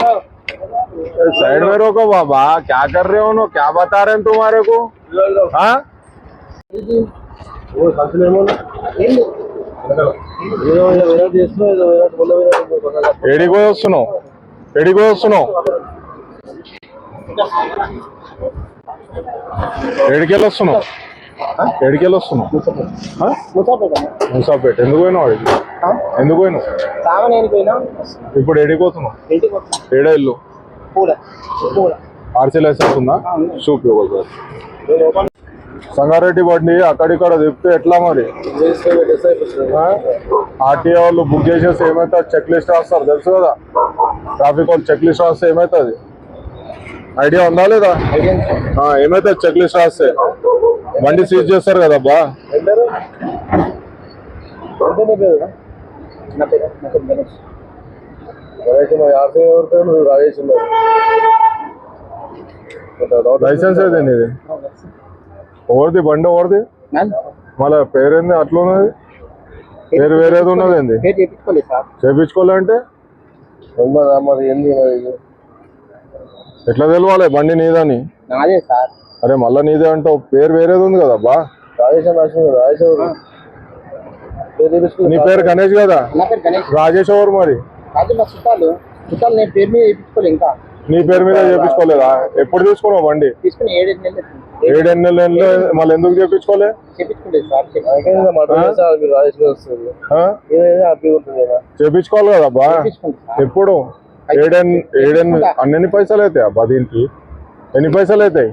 Side में रोको बाबा, क्या कर रहे हो नो, क्या बता रहे हैं तुम्हारे को? हाँ ఎడికి వస్తున్నావు, ఎడికి వస్తున్నావు, ఎడికెళ్ళి వస్తున్నావు, ఎడికెళ్ళి వస్తున్నావు? ముసాపేట ఎందుకు పోయినావు? అడిగి ఎందుకు పోయినావు? ఇప్పుడు ఎడిపోతున్నావు? ఏడా ఇల్లు? ఆర్సీ లైసెన్స్ ఉందా? చూపి. సంగారెడ్డి బండి అక్కడిక్కడ తిప్పితే ఎట్లా మరి? ఆర్టీఓ వాళ్ళు బుక్ చేసేసి ఏమవుతుంది, చెక్ లిస్ట్ రాస్తారు తెలుసు కదా, ట్రాఫిక్ వాళ్ళు చెక్ లిస్ట్ రాస్తే ఏమవుతుంది ఐడియా ఉందా లేదా? ఏమవుతుంది చెక్ లిస్ట్ రాస్తే? బండి సీజ్ చేస్తారు కదా అబ్బా. లైసెన్స్ ఏది నీది? ఎవరిది బండి? ఎవరిది? మళ్ళీ పేరేంది అట్లా ఉన్నది? పేరు వేరేది ఉన్నది ఏంది? చేపించుకోవాలంటే ఎట్లా తెలవాలి బండి నీదని? అరే మళ్ళా నీదే అంటావు, పేరు వేరేది ఉంది కదా అబ్బా. నీ పేరు గణేష్ కదా? రాజేష్ ఎవరు మరి? నీ పేరు మీద చేపించుకోలేదా? ఎప్పుడు తీసుకున్నావు బండి? 7 నెలలు మళ్ళీ ఎందుకు చేపించుకోలే? చేపించుకోవాలి కదా అబ్బా. ఎప్పుడు? 7 అన్ని పైసలు అవుతాయి అబ్బా దీనికి? ఎన్ని పైసలు అవుతాయి?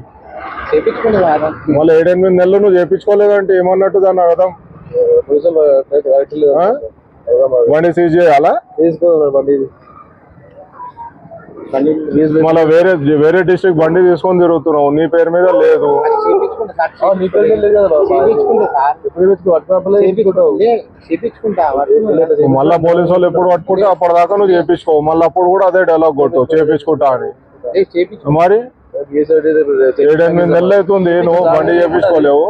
మళ్ళీ 7-8 నెలలు నువ్వు చేపించుకోలేదంటే ఏమన్నట్టు దాన్ని అర్థం? బండి సీజ్ చేయాలా? మళ్ళీ వేరే డిస్ట్రిక్ట్ బండి తీసుకొని తిరుగుతున్నావు, నీ పేరు మీద లేదు. మళ్ళా పోలీసు వాళ్ళు ఎప్పుడు పట్టుకుంటే అప్పటిదాకా నువ్వు చేపించుకో, మళ్ళీ అప్పుడు కూడా అదే డైలాగ్ కొట్టు చేపించుకుంటా అని. మరి 7-8 నెలలు అవుతుంది నువ్వు బండి చేపించుకోలేవు.